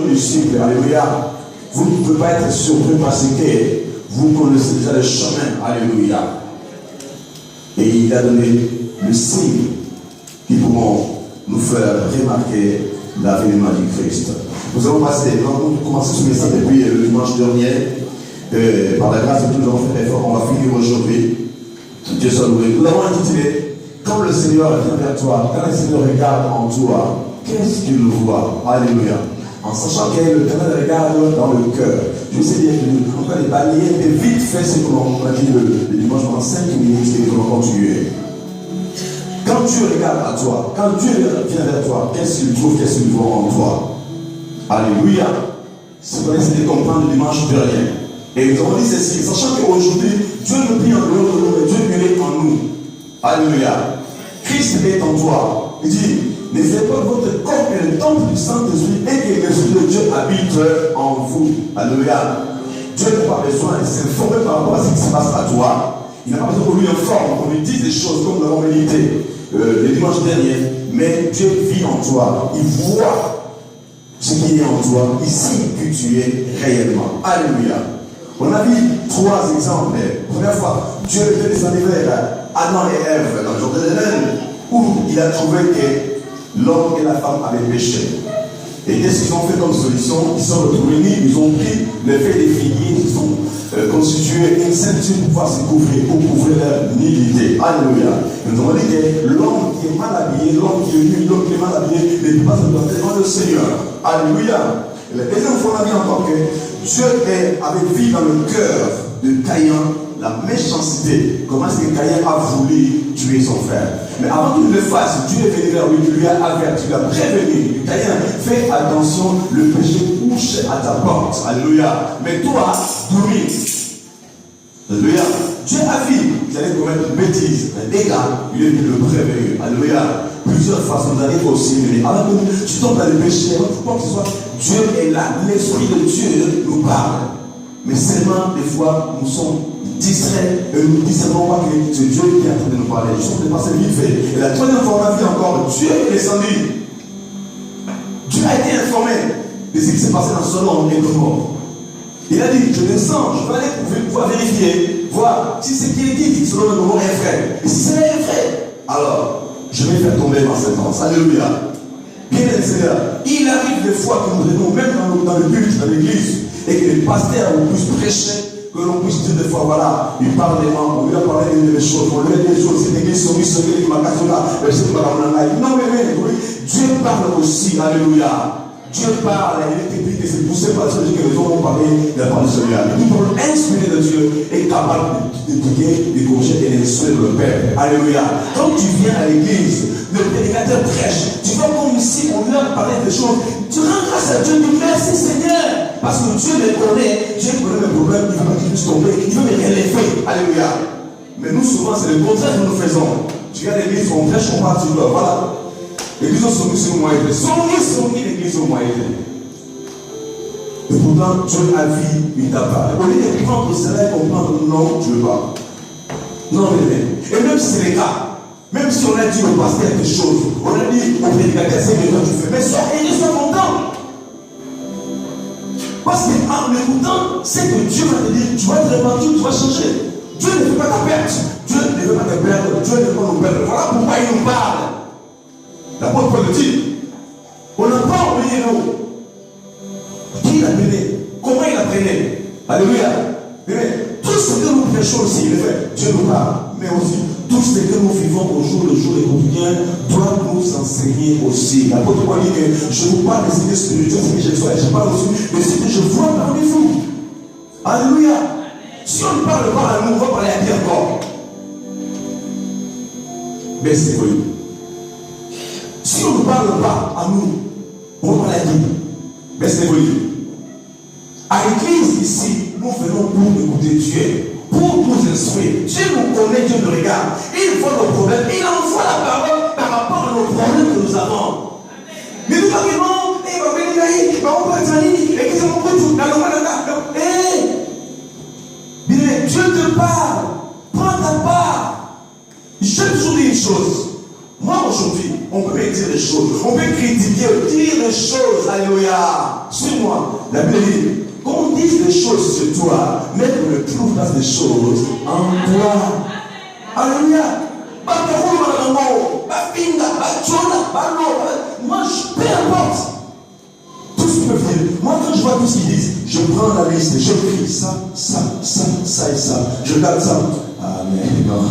Disciples, alléluia. Vous ne pouvez pas être surpris parce que vous connaissez déjà le chemin, alléluia. Et il a donné le signe qui pourront nous faire remarquer l'avènement du Christ. Nous allons commencer ce message depuis le dimanche dernier. Par la grâce de Dieu, nous avons fait l'effort, on va finir aujourd'hui. Dieu soit loué. Nous l'avons intitulé quand le Seigneur vient vers toi, quand le Seigneur regarde en toi, qu'est-ce qu'il voit? Alléluia. En sachant que le Seigneur regarde dans le cœur. Je sais bien que on va les balayer, mais vite fait ce que l'on a dit le dimanche pendant 5 minutes et que l'on continue. Quand Dieu regarde à toi, quand Dieu vient vers toi, qu'est-ce qu'il trouve, qu'est-ce qu'il voit en toi? Alléluia. C'est pour essayer de comprendre le dimanche dernier. Et nous avons dit ceci, sachant qu'aujourd'hui, Dieu ne vit en dehors de nous, mais Dieu est en nous. Alléluia. Christ est en toi. Il dit, ne faites pas votre corps que le temple du Saint-Esprit et que l'Esprit de Dieu habite en vous. Alléluia. Dieu n'a pas besoin de s'informer par rapport à ce qui se passe à toi. Il n'a pas besoin qu'on lui informe, qu'on lui dise des choses comme nous l'avons médité le dimanche dernier. Mais Dieu vit en toi. Il voit ce qui est en toi. Il sait que tu es réellement. Alléluia. On a vu 3 exemples. Première fois, Dieu était descendu vers Adam et Ève dans le jardin d'Éden, où il a trouvé que l'homme et la femme avaient péché. Et qu'est-ce qu'ils ont fait comme solution? Ils sont retrouvés nus, ils ont pris le fait des figuiers, ils ont constitué une ceinture pour pouvoir se couvrir, pour couvrir leur nudité. Alléluia. Nous avons dit que l'homme qui est mal habillé, l'homme qui est nu, l'homme qui est mal habillé, ne peut pas se planter devant le Seigneur. Alléluia. Et la deuxième fois, on a dit encore que Dieu avait vu dans le cœur de Caïn la méchanceté. Comment est-ce que Caïn a voulu tuer son frère? Mais avant qu'il ne le fasse, Dieu est venu vers lui, il lui a averti, il lui a prévenu. Caïn, fais attention, le péché couche à ta porte. Alléluia. Mais toi, domine. Alléluia. Dieu a vu qu'il allait commettre une bêtise, un dégât, il est venu le prévenir. Alléluia. Plusieurs fois, ça nous arrive aussi. Mais avant que tu tombes dans le péché, avant que ce soit, Dieu est là, l'Esprit de Dieu nous parle. Mais seulement des fois, nous sommes distraits et nous ne discernons pas que c'est Dieu qui est en train de nous parler. Je suis en train de passer vite fait. Et la troisième fois, on a vu encore, Dieu est descendu. Dieu a été informé de ce qui s'est passé dans Sodome et Gomorrhe. Il a dit, je descends, je vais aller pouvoir vérifier, voir si ce qui est dit, Sodome et Gomorrhe est vrai. Et si c'est vrai, alors, je vais faire tomber ma sentence. Alléluia. Bien aimé Seigneur, il arrive des fois que nous venons même dans le culte, dans l'église, et que les pasteurs nous puissent prêcher, que l'on puisse dire des fois, voilà, il parle des membres, on lui a parlé des choses, on lui a dit des choses, cette église sont mises sur les non, mais Dieu parle aussi, alléluia. Dieu parle, il est écrit que c'est poussé par ceux qui les ont parlé de la parole du Seigneur. Une parole inspirée de Dieu est capable d'éduquer, de corriger et d'instruire le Père. Alléluia. Quand tu viens à l'église, le prédicateur prêche, tu vois comme ici, on lui a parlé des choses, tu rends grâce à Dieu, tu dis merci Seigneur. Parce que Dieu me connaît, Dieu connaît mes problèmes, il ne veut pas que je puisse tomber, il veut me relever. Alléluia. Mais nous, souvent, c'est le contraire que nous faisons. Tu viens à l'église, on prêche, on parle, tu veux, voilà. L'église au sommet, c'est au moyen. L'église au moyen. Et pourtant, Dieu a vu une tapa. Au lieu de prendre cela et comprendre, non, je ne veux pas. Non, mais et même si c'est le cas, même si on a dit au pasteur quelque chose, on a dit au prédicateur, c'est que toi tu fais, mais sois content. Parce qu'en écoutant, c'est que Dieu va te dire, tu vas être répandu, tu vas changer. Dieu ne veut pas ta perte. Dieu ne veut pas te perdre. Dieu ne veut pas nous perdre. Voilà pourquoi il nous parle. L'apôtre Paul le dit. On n'a pas oublié nous. Qui l'a donné? Comment il l'a donné? Alléluia. Tout ce que nous prêchons aussi, il est fait. Dieu nous parle. Mais aussi, tout ce que nous vivons au jour le jour et quotidien doit nous enseigner aussi. L'apôtre Paul dit que je vous parle de ce qui est spirituel, ce que j'ai fait. Je parle aussi de ce que je vois parmi vous. Alléluia. Si on ne parle pas à nous, on va parler à qui encore? Mais c'est vrai. Si on ne parle pas à nous, on va parler à qui? Mais c'est vrai. À l'église ici, nous venons pour écouter Dieu, pour nous instruire. Dieu nous connaît, Dieu nous regarde. Il voit nos problèmes, il envoie la parole par rapport à nos problèmes que nous avons. Mais nous arrivons, et on va venir, on va être et qui se montre tout, la Dieu te parle, prends ta part. Je vais toujours dire une chose. Moi aujourd'hui, On peut dire des choses. On peut critiquer, dire des choses. Alléluia. Suis-moi. La Bible dit, qu'on dise des choses sur toi, mais qu'on ne trouve pas des choses en toi. Alléluia. Moi, peu importe. Tout ce qu'ils peuvent dire. Moi, quand je vois tout ce qu'ils disent, je prends la liste, j'écris ça et ça. Je garde ça. Ah, mais non,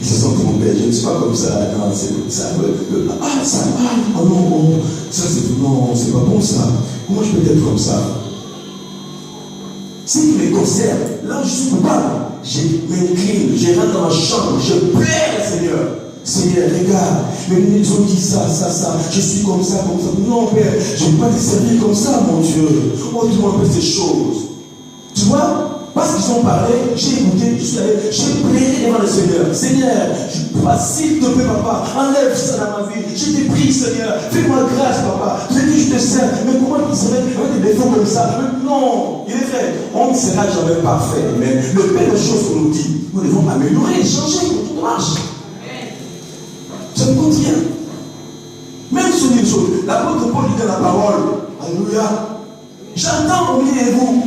ils se sont trompés. Je ne suis pas comme ça. Non, c'est ça. Oh non, ça c'est. Non, c'est pas bon ça. Comment je peux être comme ça? Si il me concerne, là je suis coupable. Je m'incline, je rentre dans ma chambre, je plaire au Seigneur. Seigneur, regarde, mais ils ont dit ça, je suis comme ça. Non, Père, je ne vais pas te servir comme ça, mon Dieu. Oh, tu m'appelles ces choses. Tu vois, parce qu'ils ont parlé, j'ai écouté, je suis allé, j'ai prié devant le Seigneur. Seigneur, s'il te plaît, papa, enlève ça dans ma vie. Je t'ai pris, Seigneur, fais-moi grâce, papa. Je dis, je te sers, mais comment tu serais avec des défauts comme ça? Non, il est vrai, on ne sera jamais parfait, mais le peu de choses qu'on nous dit, nous devons améliorer, changer, pour tout marche. Ça ne compte rien. Même sur les choses, l'apôtre Paul dit dans la parole, alléluia, j'entends au milieu de vous.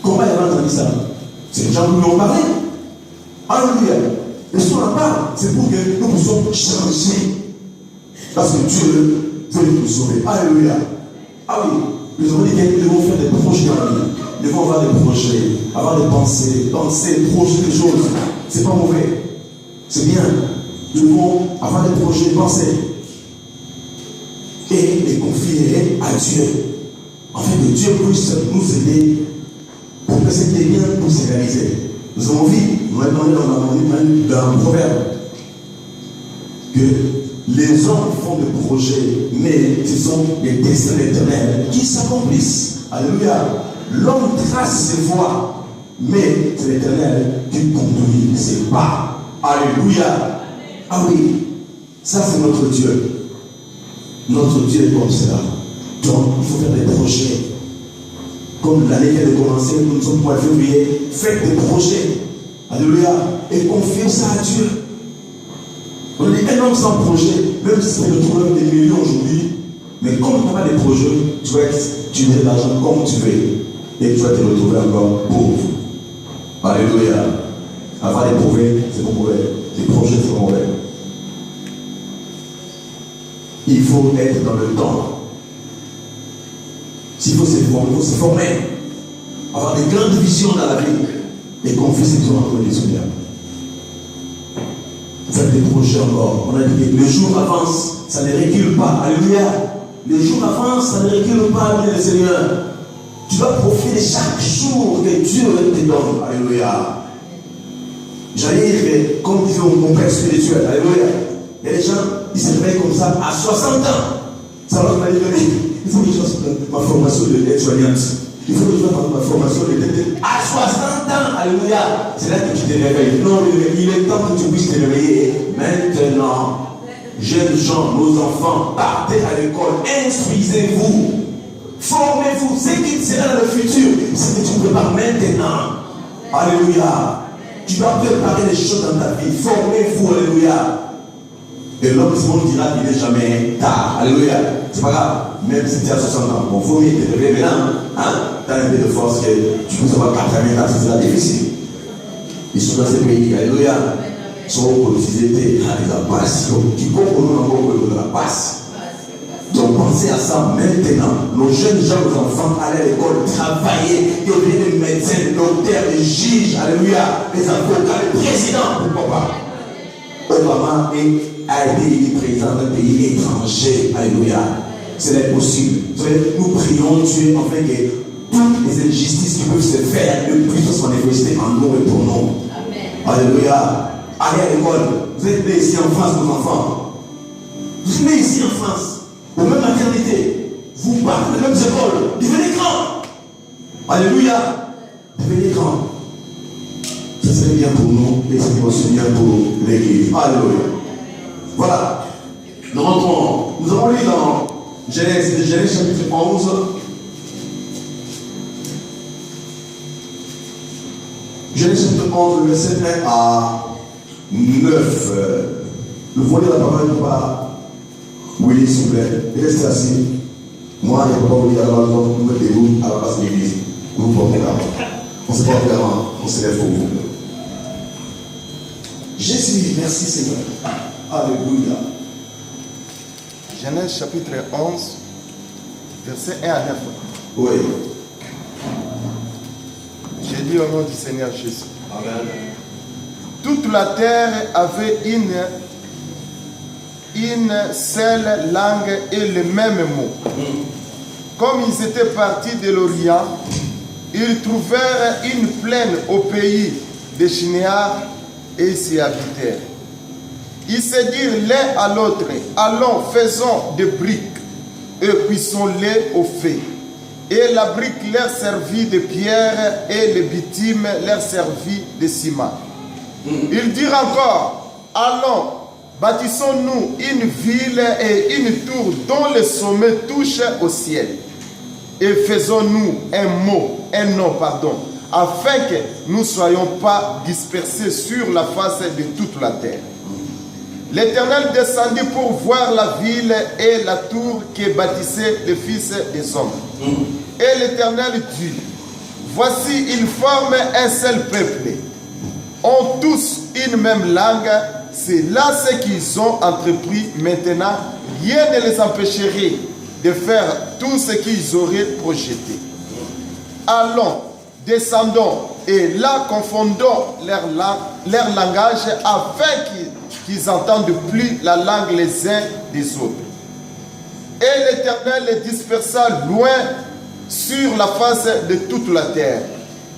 Comment il a entendu ça? C'est les gens qui lui ont parlé. Alléluia. Et si on en parle, c'est pour que nous puissions changer. Parce que Dieu veut nous sauver. Alléluia. Ah oui, nous avons dit que nous devons faire des projets dans la vie. Nous devons avoir des projets, avoir des pensées, projeter des choses. C'est pas mauvais. C'est bien. Nous devons avoir des projets, penser. Et les confier à Dieu. Afin que Dieu puisse nous aider pour que cette bien puisse se réaliser. Nous avons vu, nous avons demandé dans un proverbe, que les hommes font des projets, mais ce sont les destins éternels qui s'accomplissent. Alléluia. L'homme trace ses voies, mais c'est l'Éternel qui conduit ses pas. Alléluia. Ah oui, ça c'est notre Dieu. Notre Dieu est comme cela. Donc, il faut faire des projets. Comme l'année vient de commencer, nous sommes au mois de février, faites des projets. Alléluia. Et confiez ça à Dieu. On dit un homme sans projet, même si c'est le trouver des millions aujourd'hui, mais comme tu n'as pas de projet, tu vas utiliser l'argent comme tu veux. Et tu vas te retrouver encore pauvre. Alléluia. Avoir des projets, c'est bon mauvais. Les projets, c'est mauvais. Il faut être dans le temps. S'il faut se former, il faut se former. Avoir des grandes visions dans la vie. Et confier ses visions entre les Seigneur. Faire des projets encore. On a dit que le jour avance, ça ne recule pas. Alléluia. Le jour avance, ça ne recule pas, bien le Seigneur. Tu dois profiter de chaque jour que Dieu te donne. Alléluia. J'allais dire, comme disait mon père spirituel, alléluia. Il y a des gens, ils se réveillent comme ça à 60 ans. Ça va me dire, il faut que je fasse ma formation d'aide-soignante. Il faut que je fasse ma formation de à 60 ans. Alléluia. C'est là que tu te réveilles. Non, il est temps que tu puisses te réveiller. Maintenant, jeunes gens, nos enfants, partez à l'école, instruisez-vous. Formez-vous. Ce qui sera dans le futur, c'est que tu prépares maintenant. Alléluia. Tu dois préparer les choses dans ta vie. Formez-vous. Alléluia. Et l'homme du monde dira qu'il n'est jamais tard. Alléluia. C'est pas grave. Même si tu as 60 ans. Bon, il faut mieux te réveiller maintenant. Hein? Tu as un peu de force que tu peux savoir 80 ans, ce sera difficile. Ils sont dans ces pays. Alléluia. Ils sont politisés. Ils ont passe. Qui comprennent encore de la passe. Donc pensez à ça maintenant. Nos jeunes gens, nos enfants, aller à l'école, travailler, devenir des médecins, des docteurs, des juges, alléluia, des avocats, des présidents, pourquoi pas. Obama a été président d'un pays étranger, alléluia. Ce n'est possible. Nous prions Dieu afin que toutes les injustices qui peuvent se faire ne puissent se manifester en nous et pour nous. Amen. Alléluia. Allez à l'école. Vous êtes nés ici en France, vos enfants. Vous êtes nés ici en France. Aux mêmes maternités, vous partez les mêmes écoles, devenez grands. Alléluia. Devenez grands. Ça serait bien pour nous et c'est aussi bien pour l'église. Alléluia. Voilà. Nous rentrons. Nous avons lu dans Genèse chapitre 11. Genèse chapitre 11, verset 1 à 9. Nous voulons la parole par Oui, s'il vous plaît, restez assis. Moi, il n'y a pas oublié à la maison, nous mettez-vous à la place de l'église. Nous vous portez la main. On ne se porte la main, on se lève pour vous. Jésus, merci Seigneur. Alléluia. Genèse chapitre 11, verset 1 à 9. Oui. J'ai dit au nom du Seigneur Jésus. Amen. Toute la terre avait une seule langue et le même mot. Comme ils étaient partis de l'Orient, ils trouvèrent une plaine au pays de Shinéar et s'y habitèrent. Ils se dirent l'un à l'autre, allons, faisons des briques et cuisons-les au feu. Et la brique leur servit de pierre et le bitume leur servit de ciment. Ils dirent encore, allons, bâtissons-nous une ville et une tour dont le sommet touche au ciel. Et faisons-nous un nom, afin que nous ne soyons pas dispersés sur la face de toute la terre. L'Éternel descendit pour voir la ville et la tour que bâtissaient les fils des hommes. Et l'Éternel dit, voici, ils forment un seul peuple, ont tous une même langue, c'est là ce qu'ils ont entrepris. Maintenant, rien ne les empêcherait de faire tout ce qu'ils auraient projeté. Allons, descendons, et là confondons leur langage afin qu'ils n'entendent plus la langue les uns des autres. Et l'Éternel les dispersa loin sur la face de toute la terre.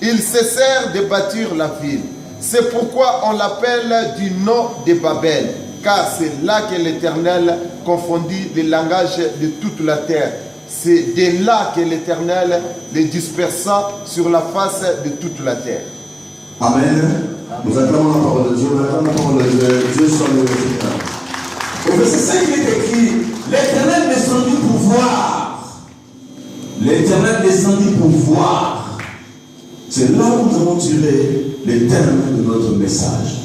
Ils cessèrent de bâtir la ville. C'est pourquoi on l'appelle du nom de Babel, car c'est là que l'Éternel confondit les langages de toute la terre. C'est de là que l'Éternel les dispersa sur la face de toute la terre. Amen. Nous acclamons la parole de Dieu. Nous acclamons la parole de Dieu sur le Seigneur. Au verset 5, il est écrit, l'Éternel descendit pour voir. L'Éternel descendit pour voir. C'est là où nous avons tiré les termes de notre message.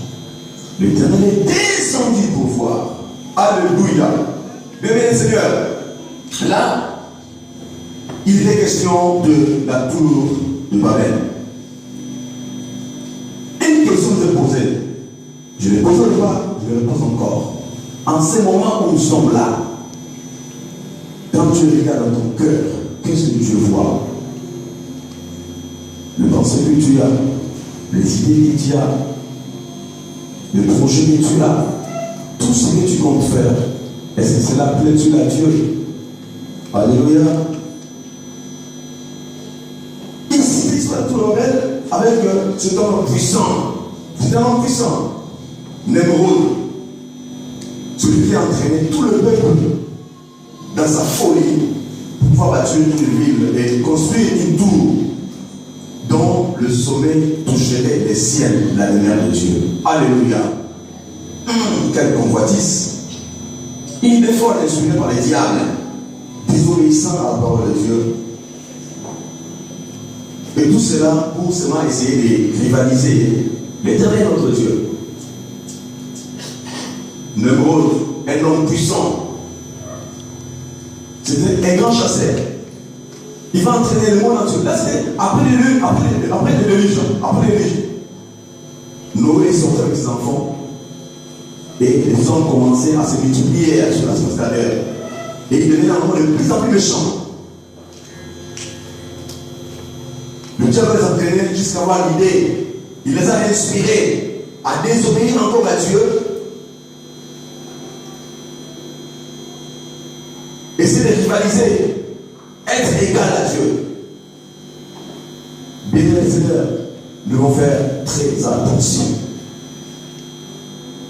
L'Éternel est descendu pour voir. Alléluia. Bien, Seigneur, là, il est question de la tour de Babel. Une question vous est posée. Je ne l'ai posée pas, je le pose encore. En ce moment où nous sommes là, quand tu regardes dans ton cœur, qu'est-ce que tu vois? Le pensée que tu as, les idées que tu as, le projet que tu as, tout ce que tu comptes faire, est-ce que c'est la plaît-tu à Dieu? Alléluia. Ici, l'histoire de Babel avec cet homme puissant. C'est un homme puissant. Nemrod, celui qui a entraîné tout le peuple dans sa folie pour pouvoir bâtir une ville et construire une tour dont le sommet toucherait les ciels, la lumière de Dieu. Alléluia. Quelle convoitise. Il est fort inspiré par les diables, désobéissant à la parole de Dieu. Et tout cela pour seulement essayer de rivaliser l'Éternel notre Dieu. Nemrod, un homme puissant, c'était un grand chasseur. Il va entraîner le monde entier. Là, c'était après les déluge. Noé sortait avec ses enfants. Et les hommes commençaient à se multiplier sur la surface de la terre. Et ils devenaient encore de plus en plus méchants. Le diable les entraînait jusqu'à avoir l'idée. Il les a inspirés à désobéir encore à Dieu. Essayer de rivaliser. Être égal à Dieu. Bien les Seigneur, nous devons faire très attention.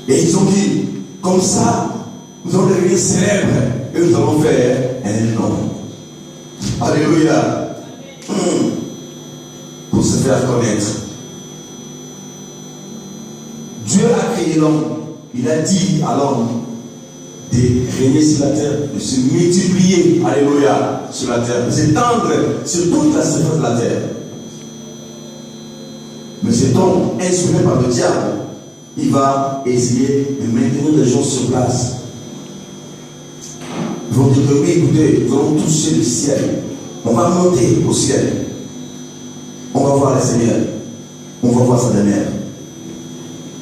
Et ils ont dit, comme ça, nous allons devenir célèbres et nous allons faire un nom. Alléluia. Pour se faire connaître. Dieu a créé l'homme. Il a dit à l'homme de régner sur la terre, de se multiplier, alléluia, sur la terre, de s'étendre sur toute la surface de la terre. Mais cet homme, inspiré par le diable, il va essayer de maintenir les gens sur place. Ils vont dire que oui, écoutez, nous allons toucher le ciel. On va monter au ciel. On va voir le Seigneur. On va voir sa demeure.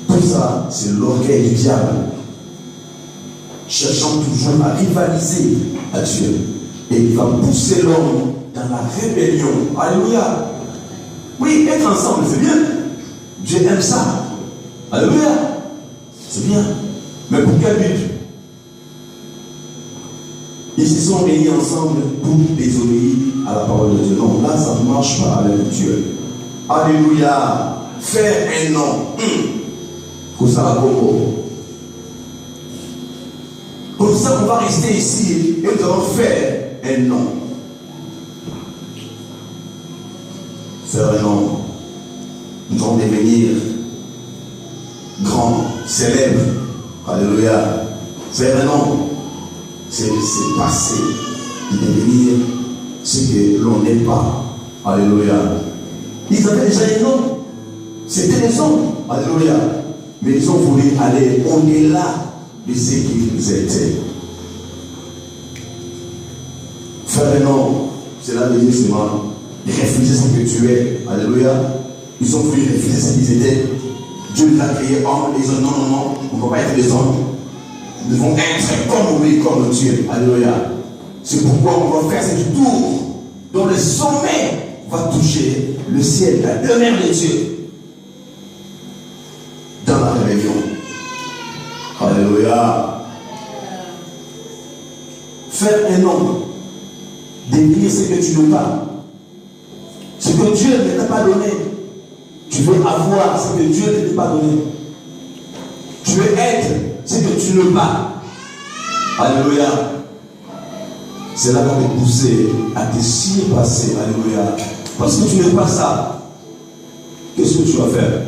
Tout ça, c'est l'orgueil du diable. Cherchant toujours à rivaliser à Dieu. Et il va pousser l'homme dans la rébellion. Alléluia. Oui, être ensemble, c'est bien. Dieu aime ça. Alléluia. C'est bien. Mais pour quel but? Ils se sont réunis ensemble pour désobéir à la parole de Dieu. Non, là, ça ne marche pas avec Dieu. Alléluia. Faire un nom. Comme ça, comme ça, on va rester ici et nous allons faire un nom. Faire un nom. Nous allons devenir grands, célèbres. Alléluia. Faire un nom. C'est passer de devenir ce que l'on n'est pas. Alléluia. Ils avaient déjà un nom. C'était des hommes. Alléluia. Mais ils ont voulu aller au-delà de ce qu'ils étaient. Faire un nom, cela veut dire seulement refuser ce que tu es. Alléluia. Ils ont voulu refuser ce qu'ils étaient. Dieu les a créés hommes. Ils ont dit non, non, non, on ne va pas être des hommes. Nous devons être comme lui, comme Dieu. Alléluia. C'est pourquoi on va faire ce tour dont le sommet va toucher le ciel, la demeure de Dieu. Dans la rébellion. Alléluia. Faire un homme, devenir ce que tu n'es pas. Ce que Dieu ne t'a pas donné. Tu veux avoir ce que Dieu ne t'a pas donné. Tu veux être ce que tu n'es pas. Alléluia. Cela va te pousser à te surpasser. Alléluia. Parce que tu n'es pas ça. Qu'est-ce que tu vas faire?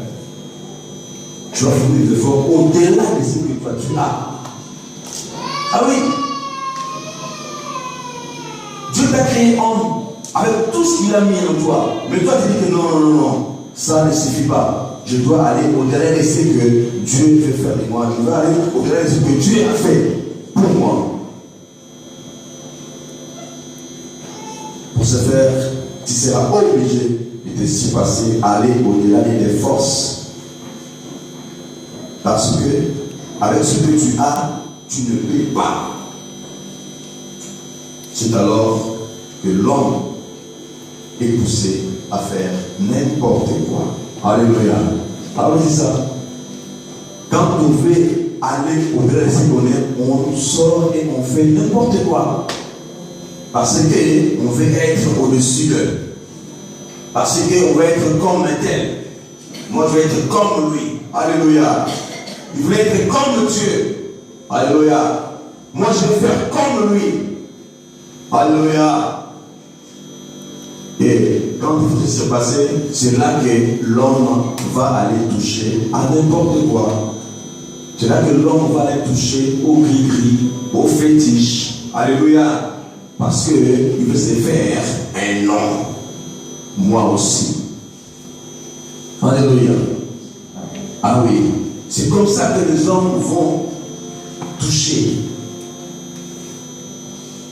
Tu vas faire des efforts au-delà de ce que toi tu as. Ah oui. Dieu t'a créé homme avec tout ce qu'il a mis en toi. Mais toi tu dis que non, non, non, non. Ça ne suffit pas. Je dois aller au-delà de ce que Dieu veut faire de moi. Je dois aller au-delà de ce que Dieu a fait pour moi. Pour ce faire, tu seras obligé de te surpasser, aller au-delà de tes forces. Parce que, avec ce que tu as, tu ne peux pas. C'est alors que l'homme est poussé à faire n'importe quoi. Alléluia. Alors c'est ça. Quand on veut aller au-delà de ce qu'on est, on sort et on fait n'importe quoi. Parce qu'on veut être au-dessus d'eux. Parce qu'on veut être comme un tel. Moi je veux être comme lui. Alléluia. Il voulait être comme Dieu. Alléluia. Moi je veux faire comme lui. Alléluia. Et quand il faut se passer, c'est là que l'homme va aller toucher à n'importe quoi. C'est là que l'homme va aller toucher au gris-gris, au fétiche. Alléluia. Parce qu'il veut se faire un nom. Moi aussi. Alléluia. Ah oui. C'est comme ça que les hommes vont toucher.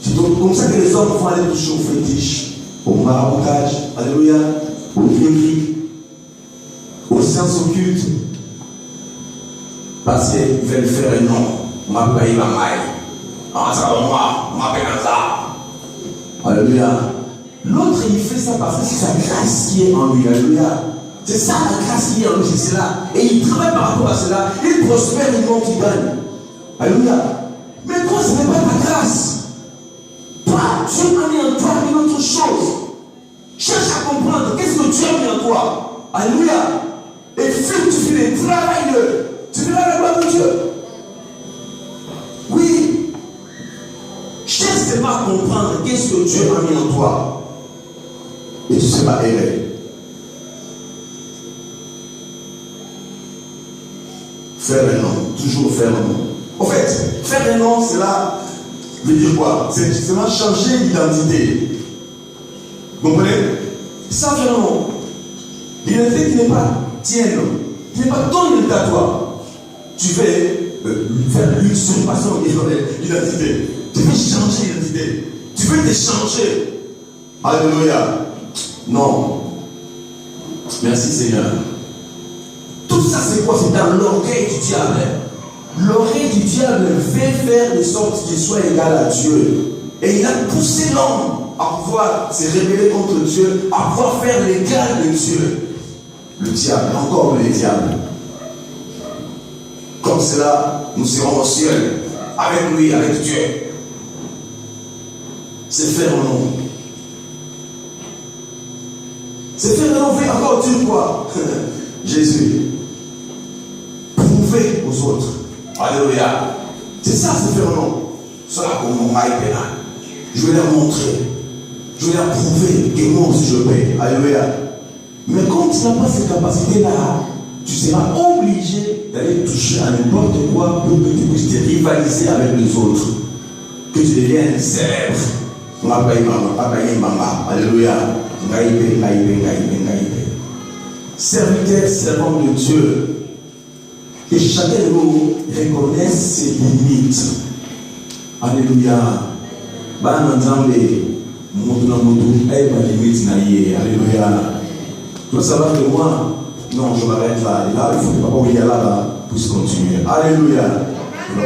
C'est comme ça que les hommes vont aller toucher au fétiche, au maraboutage, alléluia, au gris-gris, aux sciences occultes. Parce qu'ils veulent faire un nom. On m'appelle ma maille. Ah, ça va moi, on m'appelle comme ça. Alléluia. L'autre, il fait ça parce que c'est sa grâce qui est en lui. Alléluia. C'est ça la grâce qui est en lui, c'est cela. Et il travaille par rapport à cela. Il prospère et non il gagne. Alléluia. Mais toi, ce n'est pas ta grâce. Toi, Dieu a mis en toi une autre chose. Cherche à comprendre qu'est-ce que Dieu a mis en toi. Alléluia. Et fructifie les travaille-le. Tu verras la gloire de Dieu. Oui. Cherche seulement à comprendre qu'est-ce que Dieu a mis en toi. Et tu seras erré. Faire un nom, toujours faire un nom. En fait, faire un nom, cela veut dire quoi? C'est justement changer d'identité. Vous comprenez? Ça fait un nom. L'identité qui n'est pas tienne, qui n'est pas ton identité à toi. Tu fais faire lui surpasser l'identité. Tu veux changer d'identité. Tu veux te changer. Alléluia. Non. Merci Seigneur. Tout ça c'est quoi? C'est dans l'orgueil du diable. L'orgueil du diable veut faire de sorte qu'il soit égal à Dieu. Et il a poussé l'homme à pouvoir se rébeller contre Dieu, à pouvoir faire l'égal de Dieu. Le diable, encore le diable. Comme cela, nous serons au ciel, avec lui, avec Dieu. C'est faire un nom. C'est faire un nom, fait encore Dieu quoi? Jésus. Prouver aux autres. Alléluia. C'est ça, c'est faire un nom. Cela comme mon maïs pénal. Je vais leur montrer. Je vais leur prouver que moi aussi je paie. Alléluia. Mais quand tu n'as pas cette capacité-là, tu seras obligé d'aller toucher à n'importe quoi pour que tu puisses te rivaliser avec les autres. Que tu deviennes célèbre. Alléluia. Serviteur, servant de Dieu. Que chacun de nous reconnaisse ses limites. Alléluia. Alléluia. Tu dois savoir que moi, non, je m'arrête là. Et là, il faut que papa William là puisse continuer. Alléluia.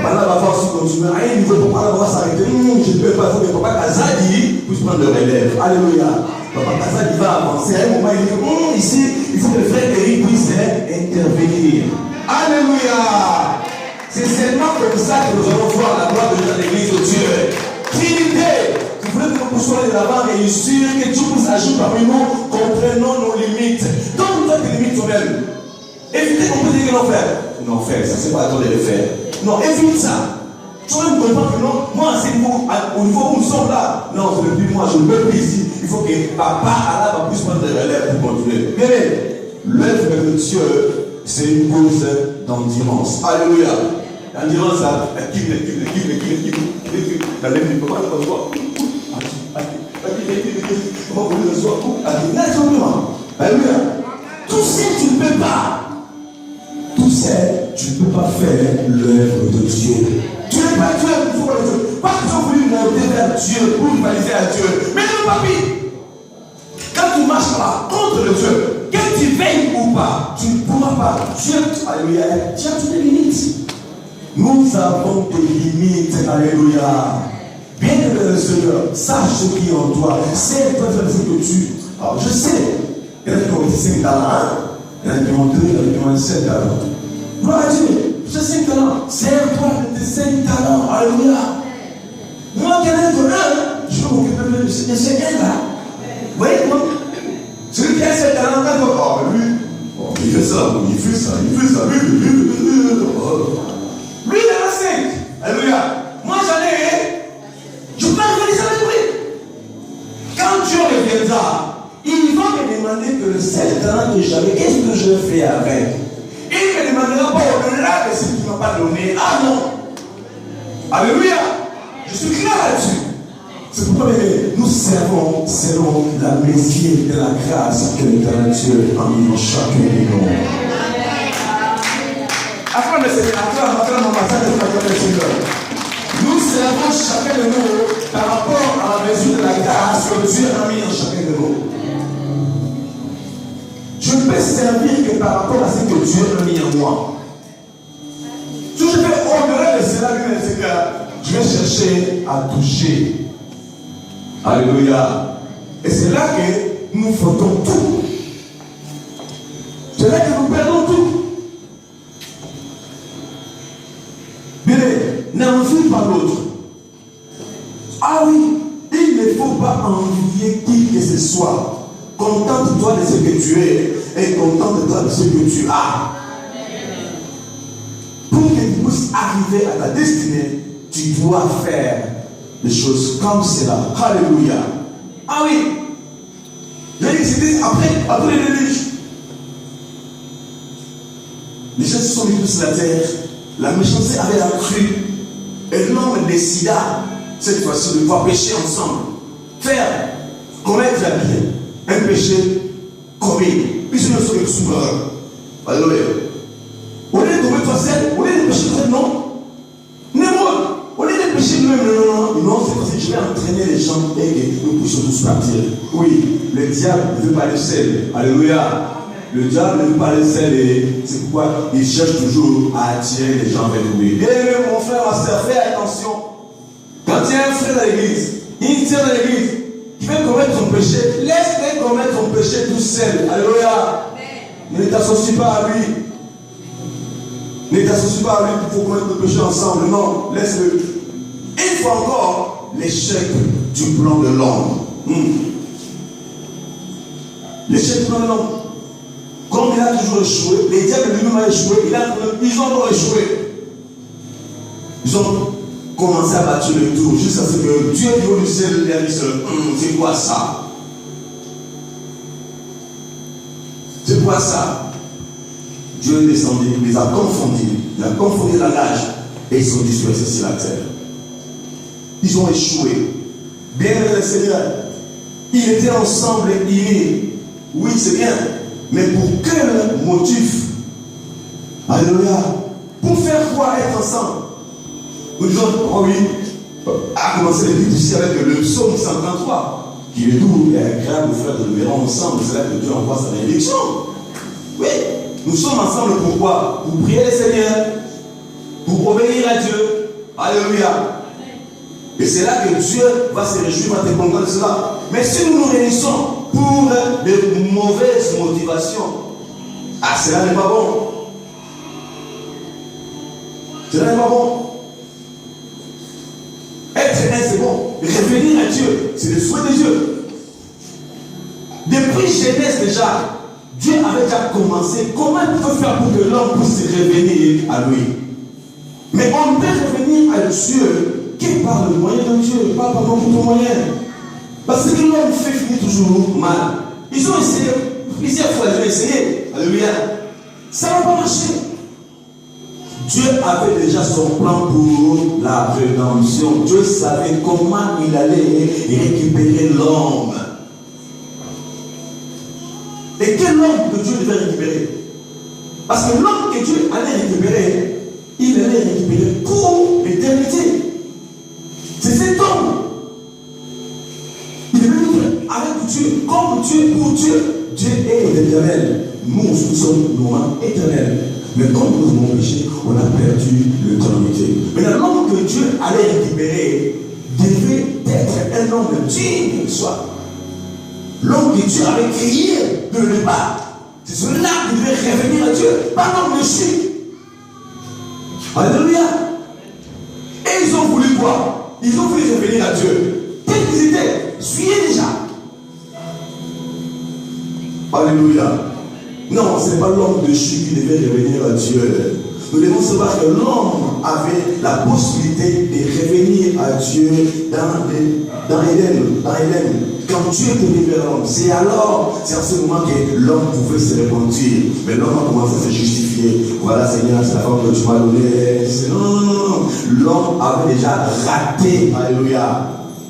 Papa va pouvoir continuer. À un niveau, papa va s'arrêter. Je ne peux pas. Il faut que papa Kazadi puisse prendre le relève. Alléluia. Papa Kazadi va avancer. À un moment, il dit ici, il faut que le frère Eric puisse intervenir. Alléluia. C'est seulement comme ça que nous allons voir la gloire de Dieu dans l'église de Dieu. Trinité. Tu voulais que nous puissions aller de l'avant et réussir, que Dieu puisse agir parmi nous, comprenons nos limites. Donne-nous tes limites toi-même. Évitez qu'on peut dire que non faire. Non faire, ça c'est pas à toi de le faire. Non, évite ça. Toi-même comprends que non, moi c'est au niveau où nous sommes là. Non, ce n'est plus moi, je ne peux plus ici. Il faut que papa Allah va plus prendre des relèves pour continuer. Bien, l'œuvre de Dieu, c'est une cause d'endurance. Alléluia. L'endurance, ça, Alléluia. Tout ça, tu ne peux pas. Tout ça, tu ne peux pas faire l'œuvre de Dieu. Tu n'es pas Dieu, il faut pas le Dieu. Pas que tu as voulu monter vers Dieu pour rivaliser à Dieu. Mais non, papy. Quand tu marches là contre le Dieu, que tu veilles ou pas, tu ne pourras pas. Dieu, alléluia, tu as toutes les limites. Nous avons des limites, alléluia. Bien aimé le Seigneur, sache ce qui est en toi. C'est toi ce que tu. Alors je sais, il y en a qui ont été 5 talents, il y en a qui ont 2, il y en a qui ont 7 talents. Gloire à Dieu, j'ai 5 talents. Sers-toi de tes 5 talents, alléluia. Moi qui en ai que 1, je vais m'occuper de ces 1 là. Vous voyez quoi? Celui qui a 7 talents, lui, il fait ça, il fait ça, lui, il en a 5. Alléluia. Moi, j'en ai 1. Je peux rivaliser avec lui. Quand Dieu reviendra, il va me demander que le seul talent que j'avais, qu'est-ce que je fais avec? Il ne me demandera pas au-delà de ce qu'il ne m'a pas donné. Ah non. Alléluia. Je suis clair là-dessus. C'est pourquoi nous servons selon la mesure de la grâce que l'éternel Dieu a mis en chacun de nous. Après le Seigneur, nous servons chacun de nous par rapport à la mesure de la grâce que Dieu a mis en chacun de nous. Je ne peux servir que par rapport à ce que Dieu a mis en moi. Si je fais au-delà de cela, je vais chercher à toucher. Alléluia. Et c'est là que nous faisons tout. C'est là que nous perdons tout. Bien, n'envie pas l'autre. Ah oui, il ne faut pas envier qui que ce soit. Contente-toi de ce que tu es et contente-toi de ce que tu as. Pour que tu puisses arriver à ta destinée, tu dois faire des choses comme cela. Alléluia. Ah oui. C'était après les déluge. Les gens se sont mis sur la terre. La méchanceté avait accru. Et l'homme décida, cette fois-ci, de pouvoir pécher ensemble. Faire, commettre la bien. Un péché commis. Puis je ne serai souverain. Alléluia. Au lieu de commettre toi seul, au lieu de pécher toi non. Némon. Au lieu de pécher nous-mêmes, non. dit, je vais entraîner les gens et que nous puissions tous partir. Oui, le diable ne veut pas le sel. Alléluia. Le diable ne veut pas le sel et c'est pourquoi il cherche toujours à attirer les gens vers lui. Bien aimé, mon frère, ma soeur, fais attention. Quand il y a un frère dans l'église, il tient dans l'église, qui veut commettre son péché, laisse-le commettre son péché tout seul. Alléluia. Ne t'associe pas à lui. Ne t'associe pas à lui pour commettre le péché ensemble. Non, laisse-le. Une fois encore, l'échec du plan de l'homme. L'échec du plan de l'homme. Comme il a toujours échoué, les diables lui-même ont échoué, ils ont encore échoué. Ils ont commencé à battre le tour jusqu'à ce que Dieu du haut du ciel lui a dit c'est quoi ça? C'est quoi ça? Dieu est descendu, il les a confondus, il a confondu la nage et ils sont dispersés sur la terre. Ils ont échoué. Bien aimé le Seigneur, ils étaient ensemble unis. Oui, c'est bien. Mais pour quel motif? Alléluia. Pour faire quoi être ensemble? Nous disons, oh oui, à commencer le but ici avec le psaume 133, qui est doux et agréable, frère, de nous verrons ensemble. C'est là que Dieu envoie sa bénédiction. Oui, nous sommes ensemble pourquoi? Pour prier le Seigneur, pour obéir à Dieu. Alléluia. Et c'est là que Dieu va se réjouir, va te comprendre de cela. Mais si nous nous réunissons pour de mauvaises motivations, cela n'est pas bon. Cela n'est pas bon. Être un, c'est bon. Revenir à Dieu, c'est le souhait de Dieu. Depuis jeunesse déjà, Dieu avait déjà commencé. Comment il peut faire pour que l'homme puisse revenir à lui? Mais on peut revenir à Dieu que par le moyen de Dieu, pas par notre moyen. Parce que l'homme fait finir toujours mal. Ils ont essayé, plusieurs fois ils ont essayé. Alléluia. Ça n'a pas marché. Dieu avait déjà son plan pour la rédemption. Dieu savait comment il allait récupérer l'homme. Et quel homme que Dieu devait récupérer? Parce que l'homme que Dieu allait récupérer, il allait récupérer pour l'éternité. C'est cet homme. Il est venu avec Dieu, comme Dieu, pour Dieu. Dieu est éternel. Nous sommes normalement éternels. Mais comme nous avons péché, on a perdu l'éternité. Mais l'homme que Dieu allait récupérer devait être un homme digne de soi. L'homme que Dieu avait créé de le départ. C'est celui-là qui devait revenir à Dieu, pas l'homme de chute. Alléluia. Et ils ont voulu quoi? Ils ont voulu revenir à Dieu. Tels qu'ils étaient, suivez déjà. Alléluia. Non, ce n'est pas l'homme de chute qui devait revenir à Dieu. Nous devons savoir que l'homme avait la possibilité de revenir à Dieu dans Éden. Quand Dieu était libéré l'homme, c'est à ce moment que l'homme pouvait se repentir. Mais l'homme a commencé à se justifier. Voilà, Seigneur, c'est la femme que tu m'as donnée. Non. L'homme avait déjà raté. Alléluia.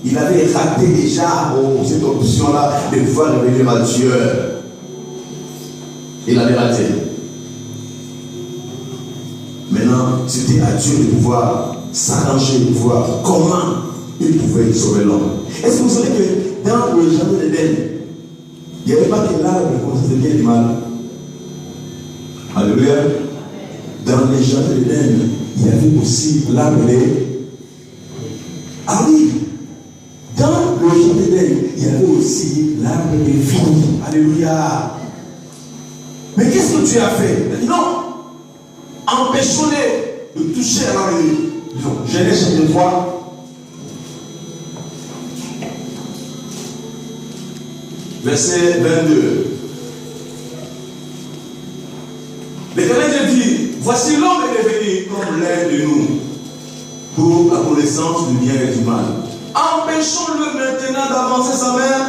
Il avait raté déjà cette option-là de pouvoir revenir à Dieu. Il avait raté. Maintenant, c'était à Dieu de pouvoir s'arranger, de voir comment il pouvait sauver l'homme. Est-ce que vous savez que dans le jardin d'Éden, il n'y avait pas que l'arbre qu'on faisait bien du mal? Alléluia. Dans le jardin d'Éden, il y avait aussi l'arbre des... Ah oui. Dans le jardin d'Éden, il y avait aussi l'arbre des vies. Alléluia. Mais qu'est-ce que tu as fait? Non. Empêchons-les de toucher à l'arbre des vies. Disons, Genèse chapitre 3. Verset 22. L'Éternel Dieu dit, voici l'homme est devenu comme l'un de nous, pour la connaissance du bien et du mal. Empêchons-le maintenant d'avancer sa main,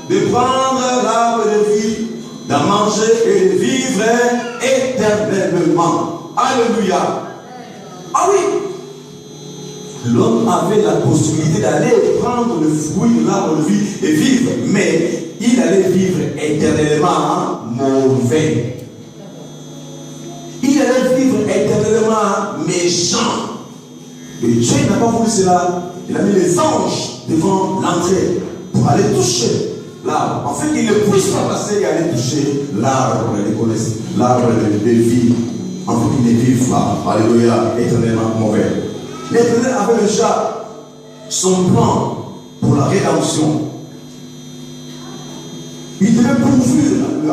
de prendre l'arbre de vie, d'en manger et de vivre éternellement. Alléluia. Ah oui. L'homme avait la possibilité d'aller prendre le fruit de l'arbre de vie et vivre, mais il allait vivre éternellement mauvais. Il allait vivre éternellement méchant. Et Dieu n'a pas voulu cela. Il a mis les anges devant l'entrée pour aller toucher l'arbre. En fait, il ne puisse pas passer et aller toucher l'arbre. L'arbre de vie. En fait, il ne vive pas. Alléluia, éternellement mauvais. L'Éternel avait déjà son plan pour la rédemption. Il devait pourvu. Il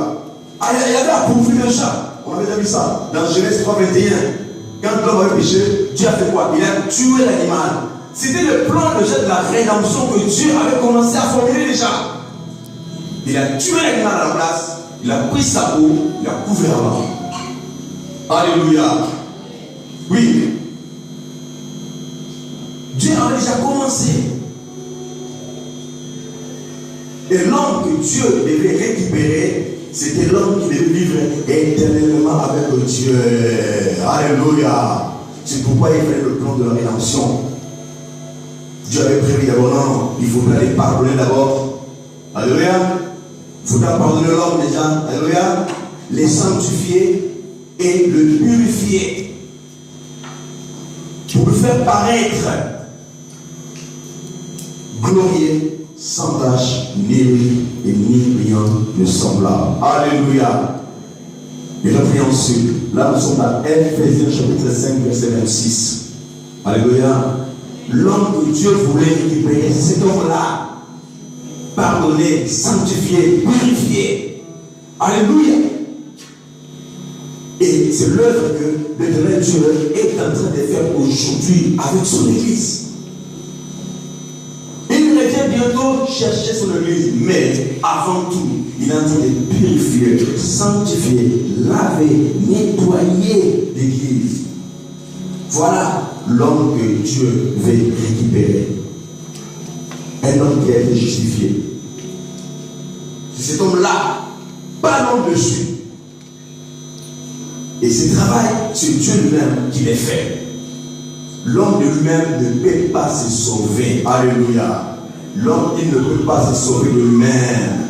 avait à pourvu déjà. On avait déjà vu ça dans Genèse 3, 21. Quand l'homme avait péché, Dieu a fait quoi? Il a tué l'animal. C'était le plan déjà de la rédemption que Dieu avait commencé à formuler déjà. Il a tué l'animal à la place. Il a pris sa peau. Il a couvert la mort. Alléluia. Oui. Dieu avait déjà commencé. Et l'homme que Dieu devait récupérer, c'était l'homme qui devait vivre éternellement avec Dieu. Alléluia. C'est pourquoi il fallait le plan de la rédemption. Dieu avait prévu d'abord, non, il faudrait les pardonner d'abord. Alléluia. Il faudra pardonner l'homme déjà. Alléluia. Les sanctifier et le purifier. Pour le faire paraître glorieux, sans tache, ni rides et ni rien de semblable. Alléluia. Et je prie ensuite. Là, nous sommes à Ephésiens chapitre 5, verset 26. Alléluia. L'homme que Dieu voulait récupérer, c'est cet homme-là. Pardonner, sanctifier, purifier. Alléluia. Et c'est l'œuvre que l'Éternel Dieu est en train de faire aujourd'hui avec son Église. Il revient bientôt chercher son Église, mais avant tout, il est en train de purifier, sanctifier, laver, nettoyer l'Église. Voilà l'homme que Dieu veut récupérer. Un homme qui a été justifié. C'est cet homme-là, pas l'homme dessus. Et ce travail, c'est Dieu lui-même qui l'a fait. L'homme de lui-même ne peut pas se sauver. Alléluia. L'homme, il ne peut pas se sauver de lui-même.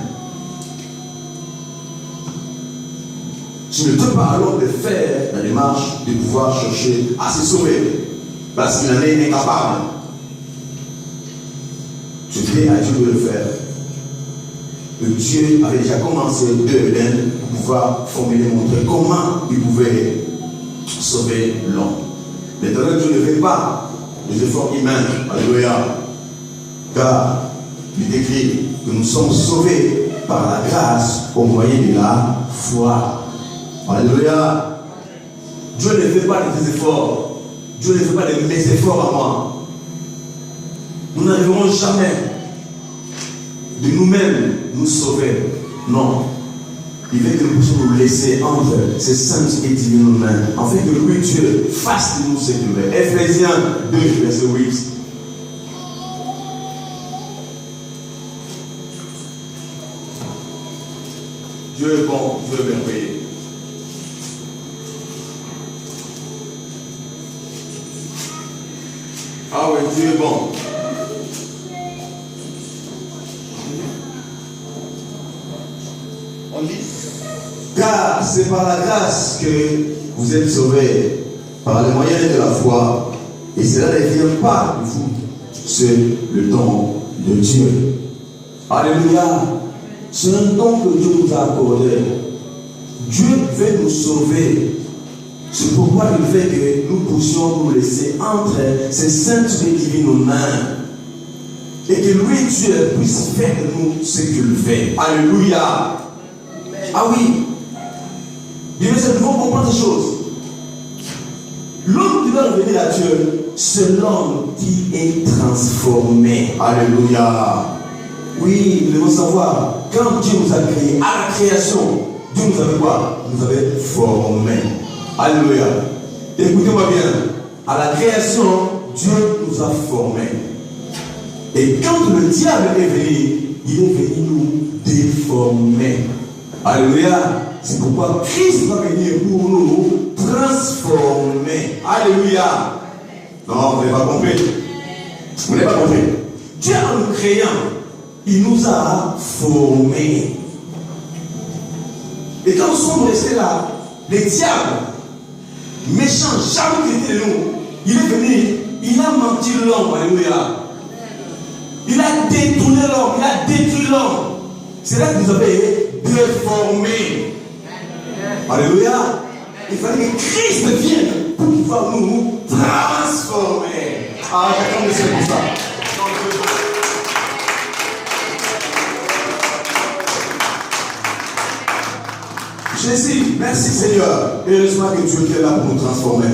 Tu ne peux pas à l'homme de faire la démarche de pouvoir chercher à se sauver. Parce qu'il en est incapable. Tu fais à Dieu de le faire. Que Dieu avait déjà commencé de Eden pour pouvoir formuler, montrer comment il pouvait sauver l'homme. Maintenant, Dieu ne fait pas des efforts humains. Alléluia. Car il est écrit que nous sommes sauvés par la grâce au moyen de la foi. Alléluia. Dieu ne fait pas de tes efforts. Dieu ne fait pas de mes efforts à moi. Nous n'arriverons jamais de nous-mêmes nous sauver. Non. Il veut que nous puissions nous laisser entre ses saintes et divines mains. En fait, que lui, Dieu, fasse de nous ce qu'il veut. Ephésiens 2, verset 8. Dieu est bon, Dieu est merveilleux. Ah oui, Dieu est bon. On lit. Car c'est par la grâce que vous êtes sauvés, par le moyen de la foi, et cela ne vient pas de vous, c'est le don de Dieu. Alléluia. C'est un don que Dieu nous a accordé. Dieu veut nous sauver. C'est pourquoi il veut que nous puissions nous laisser entre ses saintes et divines mains. Et que lui, Dieu, puisse faire de nous ce qu'il fait. Alléluia. Ah oui. Bien, nous devons comprendre ces choses. L'homme qui doit revenir à Dieu, c'est l'homme qui est transformé. Alléluia. Oui, nous devons savoir, quand Dieu nous a créés, à la création, Dieu nous avait quoi? Nous avait formés. Alléluia. Écoutez-moi bien. À la création, Dieu nous a formés. Et quand le diable est venu, il est venu nous déformer. Alléluia. C'est pourquoi Christ va venir pour nous transformer. Alléluia. Non, vous n'avez pas compris. Vous n'avez pas compris. Dieu, en nous créant, il nous a formés. Et quand nous sommes restés là, le diable, méchant, jamais qui était de nous, il est venu, il a menti l'homme. Alléluia. Il a détourné l'homme, il a détruit l'homme. C'est là que vous avez déformé. Alléluia. Il fallait que Christ vienne pour pouvoir nous transformer. Ah, chacun de c'est pour ça. Jésus, merci Seigneur. Et heureusement que Dieu est là pour nous transformer.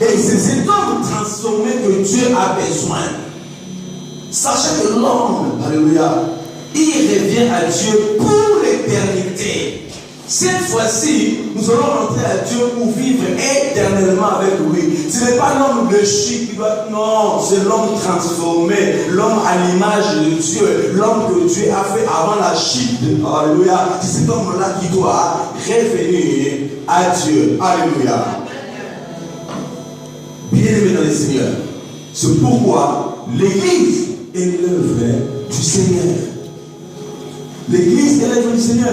Et c'est cet homme transformé que Dieu a besoin. Sachez que l'homme, alléluia, il revient à Dieu pour l'éternité. Cette fois-ci, nous allons rentrer à Dieu pour vivre éternellement avec lui. Ce n'est pas l'homme de chic qui doit... Non, c'est l'homme transformé, l'homme à l'image de Dieu, l'homme que Dieu a fait avant la chute. Alléluia. C'est cet homme-là qui doit revenir à Dieu. Alléluia. Bien-aimé dans le Seigneur, c'est pourquoi l'Église est l'œuvre du Seigneur. L'Église est l'œuvre du Seigneur.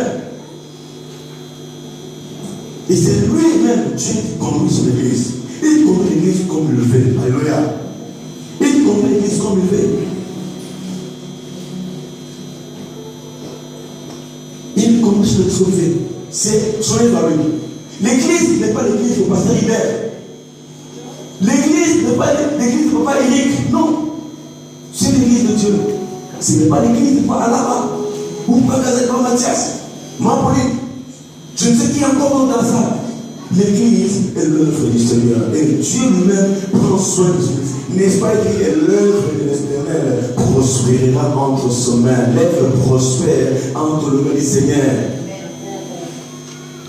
Et c'est lui-même, Dieu, qui conduit son Église. Il conduit l'Église comme il le fait. Alléluia. Il conduit l'Église comme il le fait. Il conduit l'Église comme il le fait. C'est son œuvre à lui. L'Église n'est pas l'Église du pasteur Hubert. L'église n'est pas l'église de Papa Eric, non. C'est l'église de Dieu. Ce n'est pas l'église de Papa Alaba ou Papa Gazette Mathias, Pauline. Je ne sais qui encore dans ça. L'église est l'œuvre du Seigneur. Et Dieu lui-même prend soin de lui. N'est-ce pas écrit que l'œuvre de l'Éternel prospérera entre ses mains. L'œuvre prospère entre le mains du Seigneur.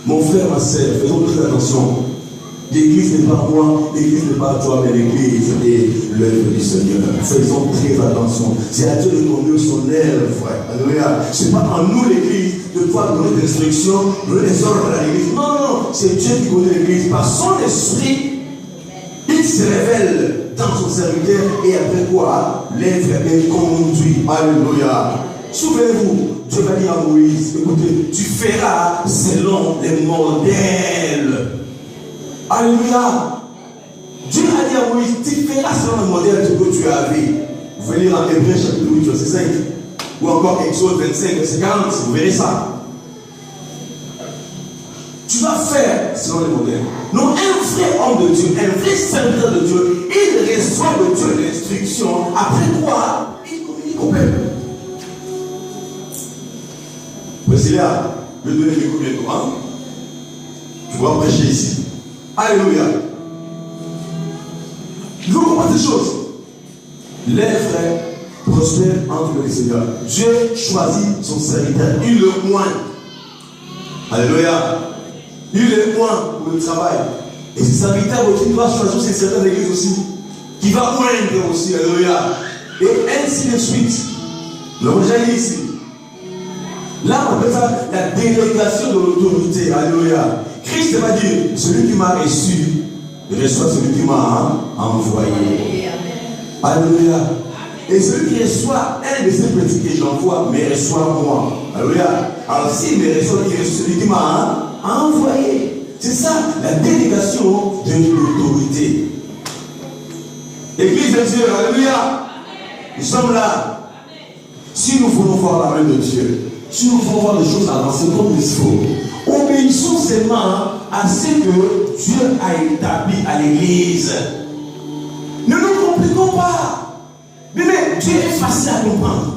Mon frère, ma soeur, faisons très attention. L'église n'est pas moi, l'église n'est pas toi, mais l'église est l'œuvre du Seigneur. Faisons très attention. C'est à Dieu de conduire son œuvre. Alléluia. Ce n'est pas en nous l'église de pouvoir donner des instructions, donner des ordres à l'église. Non, non, c'est Dieu qui connaît l'église. Par son esprit, il se révèle dans son serviteur et après quoi l'œuvre est conduite. Alléluia. Souvenez-vous, Dieu va dire à Moïse, écoutez, tu feras selon les modèles. Alléluia. Dieu a dit à Moïse, tu feras selon le modèle que tu as vu. Vous venez en Hébreux chapitre 8, verset 5. Ou encore Exode 25, verset 40. Vous verrez ça. Tu vas faire selon le modèle. Non, un vrai homme de Dieu, un vrai serviteur de Dieu, il reçoit de Dieu l'instruction. Après quoi, il communique au peuple. Voici là, je vais donner mes cours bientôt. Hein? Je vais prêcher ici. Alléluia. Vous comprenez ces choses. L'œuvre prospère entre les seigneurs. Dieu choisit son serviteur. Il le oint. Alléluia. Il le oint pour le travail. Et ses serviteurs aussi doivent choisir ses serviteurs d'église aussi. Qui va oindre aussi. Alléluia. Et ainsi de suite. Nous l'avons déjà dit ici. Là, on appelle ça la délégation de l'autorité. Alléluia. Christ va dire, celui qui m'a reçu, reçoit celui qui m'a envoyé. Alléluia. Et celui qui reçoit un de ces petits que j'envoie, me reçoit moi. Alléluia. Alors s'il me reçoit, il reçoit celui qui m'a envoyé. C'est ça, la délégation de l'autorité. Église de Dieu, alléluia. Nous sommes là. Si nous voulons voir la main de Dieu, si nous voulons voir les choses avancer comme il faut, obéissons seulement à ce que Dieu a établi à l'église. Ne nous compliquons pas. Mais Dieu est facile à comprendre.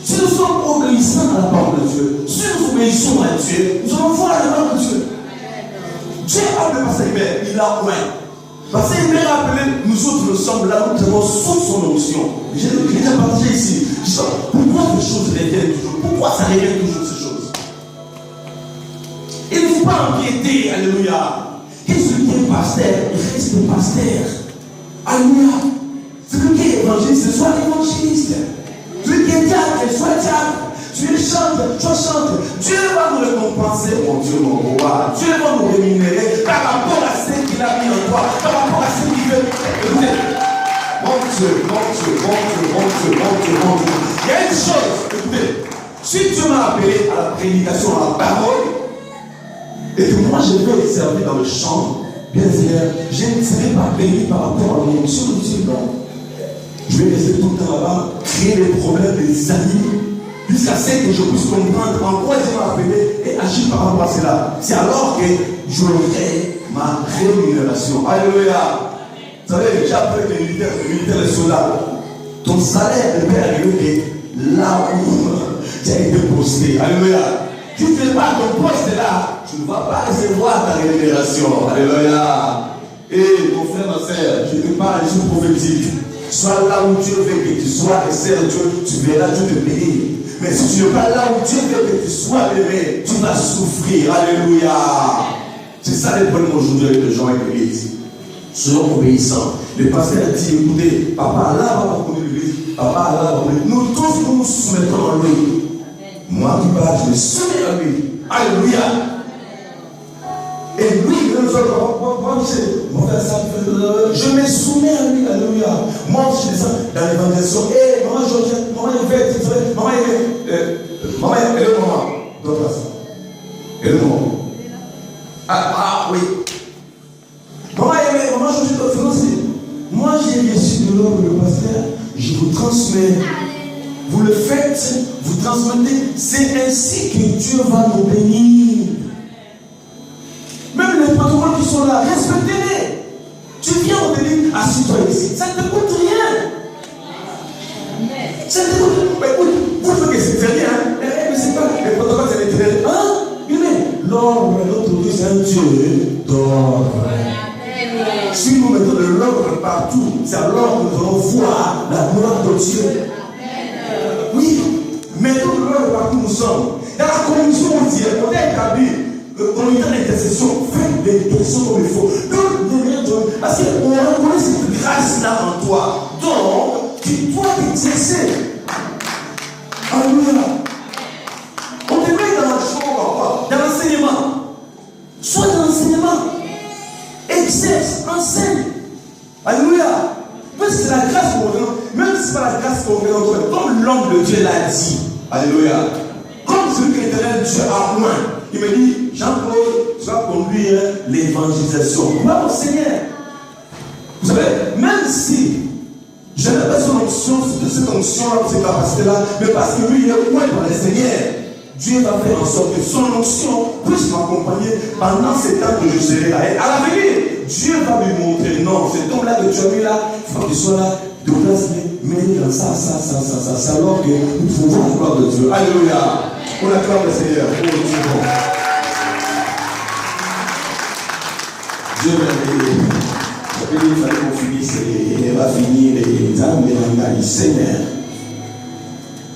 Si nous sommes obéissants à la parole de Dieu, si nous obéissons à Dieu, nous allons voir la main de Dieu. Dieu a appelé Pasteur Hubert, il a oint. Pasteur Hubert a appelé, nous autres nous sommes là, nous devons sous son onction. J'ai déjà partagé ici. Pourquoi ces choses reviennent toujours? Pourquoi ça revient toujours ces choses? Il ne faut pas empiéter, alléluia. Et celui qui est pasteur, reste pasteur. Alléluia. Celui qui est évangéliste, soit évangéliste. Celui qui est diable, soit diable. Tu chantes, toi chante. Dieu va nous récompenser, mon Dieu, mon roi. Dieu va nous rémunérer par rapport à ce qu'il a mis en toi, par rapport à ce qu'il veut. Écoutez, mon Dieu, mon Dieu, mon Dieu, mon Dieu, mon Dieu, mon Dieu. Il y a une chose, écoutez, si Dieu m'a appelé à la prédication, à la parole, et que moi je vais servir dans le champ, bien sûr, je ne serai pas béni par rapport à l'onction de Dieu, non. je vais rester tout le temps là-bas, créer des problèmes, des amis, jusqu'à ce que je puisse comprendre en quoi Dieu m'a appelé et agir par rapport à cela. C'est alors que j'aurai ma rémunération. Alléluia. Vous savez, j'ai appris que les militaires, les soldats, ton salaire ne peut arriver que là où tu as été posté. Alléluia. Si tu n'es pas à ton poste là, tu ne vas pas recevoir ta rémunération. Alléluia. Et mon frère, ma soeur, je te parle, je suis prophétique. Sois là où Dieu veut que tu sois et sers Dieu, tu verras Dieu te bénir. Mais si tu n'es pas là où Dieu veut que tu sois aimé, tu vas souffrir. Alléluia. C'est ça le problème aujourd'hui avec les gens et l'église. Soyons obéissants. Le pasteur a dit, écoutez, papa là va conduire l'église, papa là va conduire. Nous tous nous soumettons à lui. Moi qui parle, je me soumets à lui. Alléluia. Et lui, mon frère, je me soumets à lui. Alléluia. Moi, je descends dans l'évangélisation. Hé, maman Georgette, maman Yvette, maman elle est le maman. Donc là, ça. Elle est le maman. Ah oui. Maman Georgette, faisons aussi. Moi, j'ai reçu de l'homme le pasteur, je vous transmets. Vous le faites, vous transmettez. C'est ainsi que Dieu va nous bénir. Même les protocoles qui sont là, respectez-les. Tu viens au béni, assis-toi ici. Ça ne te coûte rien. Ça ne te coûte rien. Écoute, vous faites que c'est rien. Mais c'est pas les protocoles, c'est les très. Hein? L'ordre, notre Dieu, c'est un Dieu d'ordre. Si nous mettons de l'ordre partout, c'est alors que nous allons voir la gloire de Dieu. Oui, mettons de l'ordre partout où nous sommes. Dans la commission, on dit, on est établi. Quand il y a l'intercession, faites des questions comme il faut. Parce qu'on reconnaît cette grâce-là en toi. Donc, tu dois t'exercer. Alléluia. On te met dans la chambre, dans l'enseignement. Sois dans l'enseignement. Exerce, enseigne. Alléluia. Parce que c'est la grâce qu'on regarde. Même si ce n'est pas la grâce qu'on regarde, comme l'homme de Dieu l'a dit. Alléluia. Comme celui que l'Éternel Dieu a moins. Il me dit, Jean-Paul, tu vas conduire l'évangélisation. Moi, mon Seigneur. Vous savez, même si je n'ai pas son onction, cette onction-là, cette capacité-là, mais parce que lui, il est loin par le Seigneur, Dieu va faire en sorte que son onction puisse m'accompagner pendant ces temps que je serai là. Et à l'avenir, Dieu va lui montrer, non, cet homme-là que tu as mis là, il faut qu'il soit là, de place, mais dans ça. C'est alors que nous pouvons voir la gloire de Dieu. Alléluia. On acclame le Seigneur. Oh, Dieu bon. Dieu merveilleux. Il fallait qu'on finisse et on va finir les âmes et les Seigneur.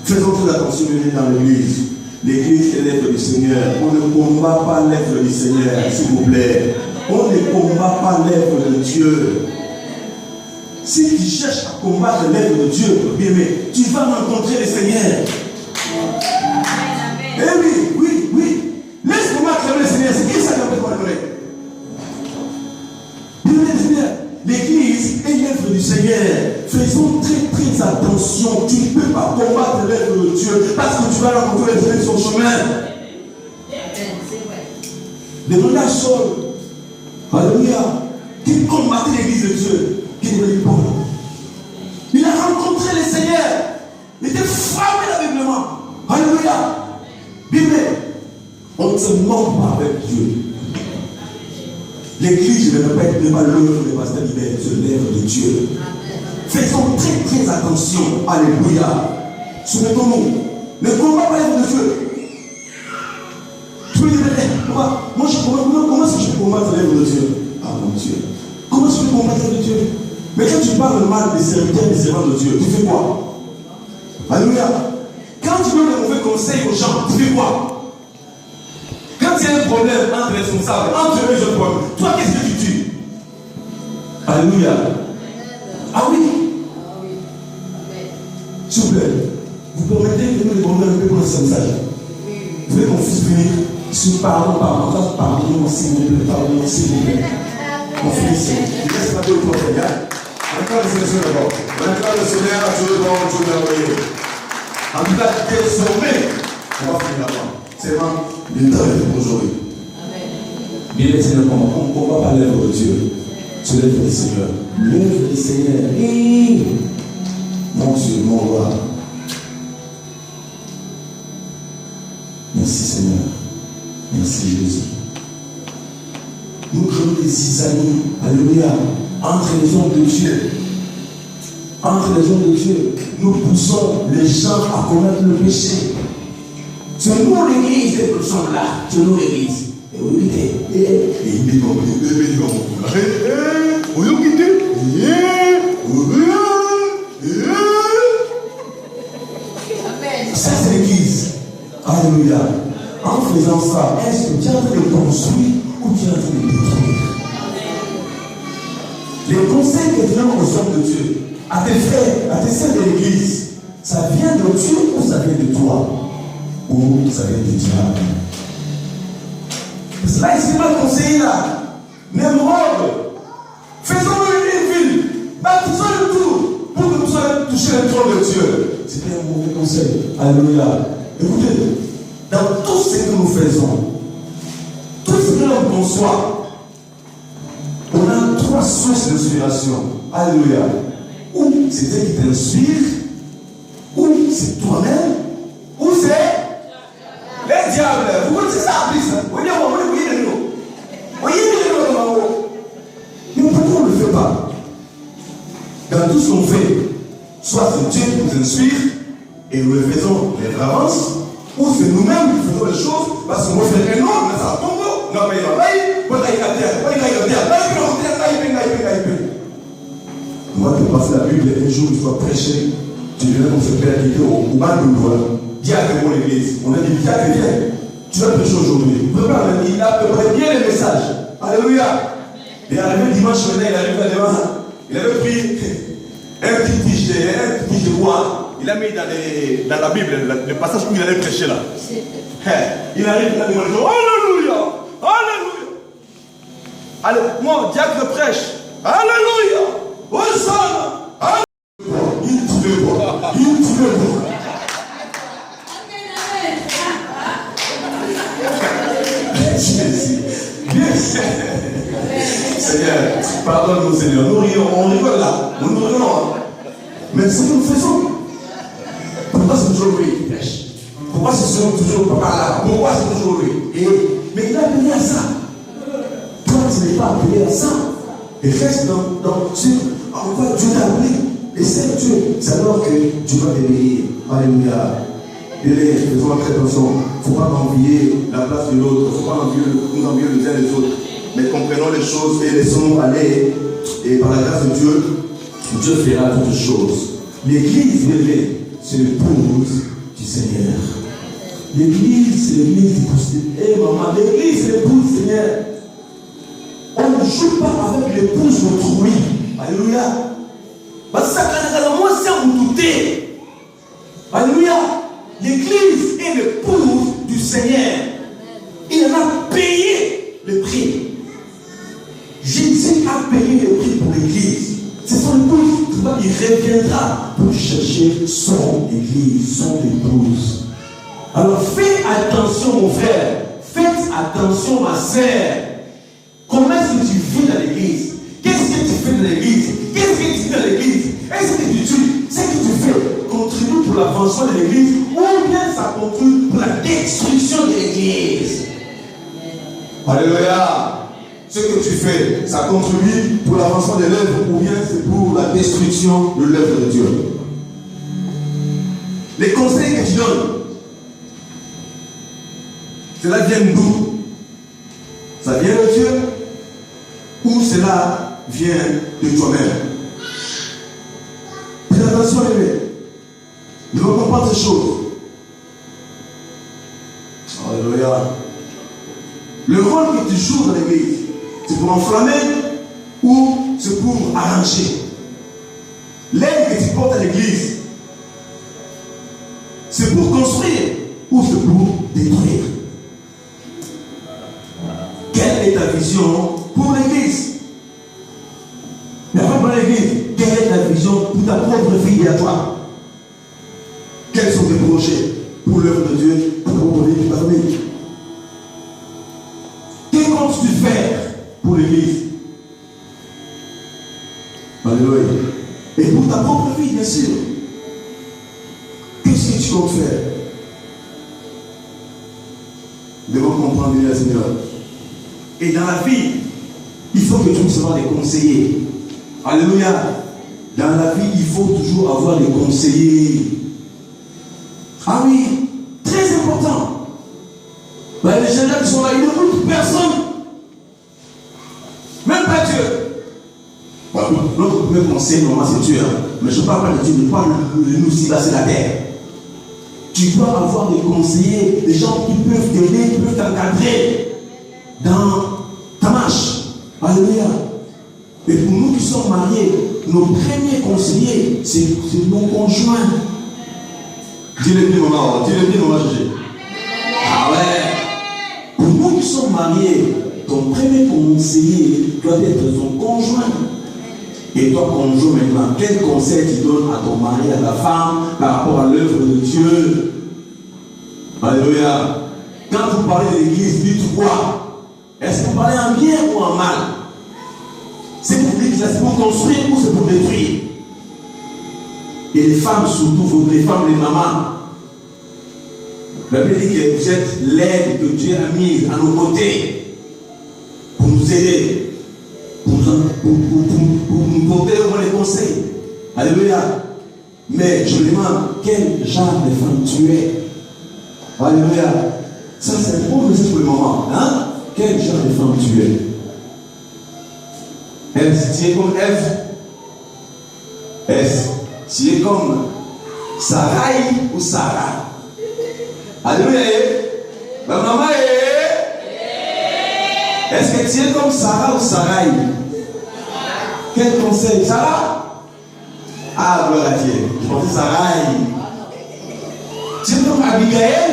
Faisons toute attention dans l'église. L'église est l'œuvre du Seigneur. On ne combat pas l'œuvre du Seigneur, s'il vous plaît. On ne combat pas l'œuvre de Dieu. Si tu cherches à combattre l'œuvre de Dieu, bien, mais tu vas rencontrer le Seigneur. Eh oui. Laisse-moi acclamer le Seigneur. C'est qui ça qui a fait pour l'adorer? L'église est l'œuvre du Seigneur. Faisons très attention. Tu ne peux pas combattre l'œuvre de Dieu parce que tu vas rencontrer le Seigneur sur son chemin. Demandez à Saul, alléluia, qui combattait l'église de Dieu, qui devait Paul. Il a rencontré le Seigneur. Il était frappé aveuglement. Alléluia. Bible, on ne se ment pas avec Dieu. L'église, je ne répète, n'est pas l'œuvre de pasteur Libert, c'est l'œuvre de Dieu. Faisons très attention. Alléluia. Soumettons-nous. Ne combat pas l'œuvre de Dieu. Tu peux dire, comment est-ce que je peux combattre l'œuvre de Dieu? Ah mon Dieu. Comment est-ce que je peux combattre l'œuvre de Dieu? Mais quand tu parles mal des serviteurs et des servants de Dieu, tu fais quoi? Alléluia. Quand tu donnes des mauvais conseils aux gens, tu fais quoi? Quand il y a un problème entre les responsables, entre eux et les problèmes, toi, qu'est-ce que tu dis? Alléluia. Ah oui. S'il vous plaît, vous permettez de nous demander un peu pour ce message. Vous voulez qu'on puisse finir? Si nous parlons, pardonnez-moi s'il vous plaît, pardonnez-moi s'il vous plaît. On finit. Je laisse pas deux pour le gars. On acclame le Seigneur d'abord. On acclame le Seigneur à Dieu devant Dieu merveilleux. En tout cas, désormais, on va finir là-bas. C'est vraiment le temps pour aujourd'hui. Bien les Seigneurs, on ne combat pas l'œuvre de Dieu. C'est l'œuvre du Seigneur. L'œuvre du Seigneur. Mon Dieu, mon roi. Merci Seigneur. Merci Jésus. Nous sommes des amis, alléluia, entre les hommes de Dieu. Entre les hommes de Dieu, nous poussons les gens à commettre le péché. C'est nous l'église, nous sommes là. C'est nous l'église. Et vous dites, il dit comme ça, c'est l'église. Alléluia. En faisant ça, est-ce que tu es en train de construire ou tu es en train de détruire? Les conseils que tu donnes aux hommes de Dieu, à tes frères, à tes sœurs de l'église, ça vient de Dieu ou ça vient de toi? Ou ça vient du diable? Parce que là, il s'est mal conseillé là. Némrod, faisons-le une ville, bâtissons-le tout pour que nous puissions toucher le trône de Dieu. C'était un mauvais conseil. Alléluia. Écoutez, dans tout ce que nous faisons, tout ce que l'on conçoit, on a trois sources d'inspiration. Alléluia. Ou c'est Dieu qui t'inspire, ou c'est toi-même, ou c'est les diables. Vous connaissez ça en plus. Mais pourquoi on ne le fait pas? Dans tout ce qu'on fait, soit c'est Dieu qui nous inspire et nous le faisons les avances, ou c'est nous-mêmes qui faisons les choses parce qu'on va faire un homme, mais ça va tomber. Non, mais il va on va te passer la Bible un jour, tu vas prêcher, tu viens comme ce père qui était au bas de l'eau. Diacre de mon église, on a dit diacre, viens, tu vas prêcher aujourd'hui. Il a préparé bien les messages. Alléluia. Il est arrivé dimanche matin, il arrive devant. Il avait pris un petit tige de bois. Il a mis dans la Bible, le passage où il allait prêcher là. Il arrive, il a demandé Alléluia, Alléluia. Allez, moi, diacre prêche. Alléluia. Hosanna. Alléluia. Il trouvait quoi? Il trouvait quoi? Seigneur, pardonne-nous, Seigneur. Nous rions, on rigole là. Nous rigolons. Mais c'est ce que nous faisons. Pourquoi c'est toujours lui qui pêche? Pourquoi c'est toujours papa là? Pourquoi c'est toujours lui? Mais il a appelé à ça. Toi, tu n'es pas appelé à ça. Et reste dans Dieu. En quoi Dieu t'a appelé? Et c'est Dieu. C'est alors que tu vas t'éveiller. Alléluia. Faisons très attention. Il ne faut pas envier la place de l'autre. Il ne faut pas nous envier les uns les autres. Mais comprenons les choses et laissons aller. Et par la grâce de Dieu, Dieu fera toutes choses. L'église, c'est l'épouse du Seigneur. L'église, c'est l'église du Seigneur. Eh maman, l'église, c'est l'épouse du Seigneur. On ne joue pas avec l'épouse d'autrui. Alléluia. Parce que ça, quand moi, c'est vous douter. Alléluia. L'église est l'épouse du Seigneur. Il en a payé le prix. Jésus a payé le prix pour l'église. C'est son épouse. Il reviendra pour chercher son église, son épouse. Alors fais attention mon frère. Faites attention ma sœur. Comment est-ce que tu vis dans l'église? Qu'est-ce que tu fais dans l'église? Qu'est-ce que tu dis dans l'église? Est-ce que tu tues? Ce que tu fais contribue pour l'avancement de l'église ou bien ça contribue pour la destruction de l'église? Alléluia. Ce que tu fais, ça contribue pour l'avancement de l'œuvre ou bien c'est pour la destruction de l'œuvre de Dieu? Les conseils que tu donnes, cela vient d'où? Ça vient de Dieu ou cela vient de toi-même? Fais attention, les ne comprenons pas ces choses. Alléluia. Le rôle que tu joues dans l'église, c'est pour enflammer ou c'est pour arranger? L'aide que tu portes à l'église, c'est pour construire ou c'est pour détruire? Quelle est ta vision pour l'église? Mais avant pour l'église, quelle est ta vision pour ta propre vie et à toi? Quels sont tes projets pour l'œuvre de Dieu, pour ton vie, pour ta famille? Que comptes-tu faire pour l'église? Alléluia. Et pour ta propre vie, bien sûr. Nous devons comprendre le Seigneur. Et dans la vie, il faut que tu puisses avoir des conseillers. Alléluia. Dans la vie, il faut toujours avoir des conseillers. Ah oui, très important. Ben, les gens qui sont là, ils ne n'écoutent personne. Même pas Dieu. Notre premier conseil, normalement, c'est Dieu. Mais je ne parle pas de Dieu, je parle de nous si là, c'est la terre. Tu dois avoir des conseillers, des gens qui peuvent t'aider, qui peuvent t'encadrer dans ta marche. Alléluia. Et pour nous qui sommes mariés, nos premiers conseillers, c'est nos conjoints. Dis-le bien, maman. Dis-le bien, maman, Gégé. Ah ouais. Pour nous qui sommes mariés, ton premier conseiller doit être ton conjoint. Et toi, conjoint, maintenant, quel conseil tu donnes à ton mari, à ta femme, par rapport à l'œuvre de Dieu? Alléluia. Quand vous parlez de l'église, dites quoi? Est-ce que vous parlez en bien ou en mal? C'est pour l'église, c'est pour construire ou c'est pour détruire? Et les femmes, surtout, les femmes, les mamans, la Bible dit que vous êtes l'aide que Dieu a mise à nos côtés pour nous aider. Pour nous porter les conseils. Alléluia. Mais je me demande quel genre de femme tu es. Alléluia. Ça, c'est un bon message pour le moment. Hein? Quel genre de femme tu es? Est-ce que tu es comme Ève? Est-ce que tu es comme Sarai ou Sarah? Alléluia. Ma maman est. Est-ce que tu es comme Sarah ou Sarai? Quel conseil? Sarah? Ah, gloire à Dieu. Je pensais Sarai. Tu es comme Abigail?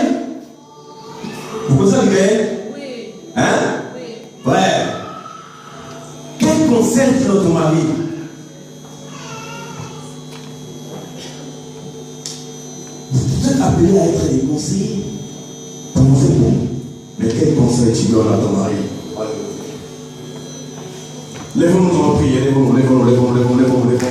Vous connaissez Abigail? Oui. Hein? Oui. Ouais. Quel conseil tu donnes à ton mari? Vous êtes appelés à être des conseillers. Pour vous c'est bon. Mais quel conseil tu donnes à ton mari? Lèvons-nous en prière, lèvons-nous.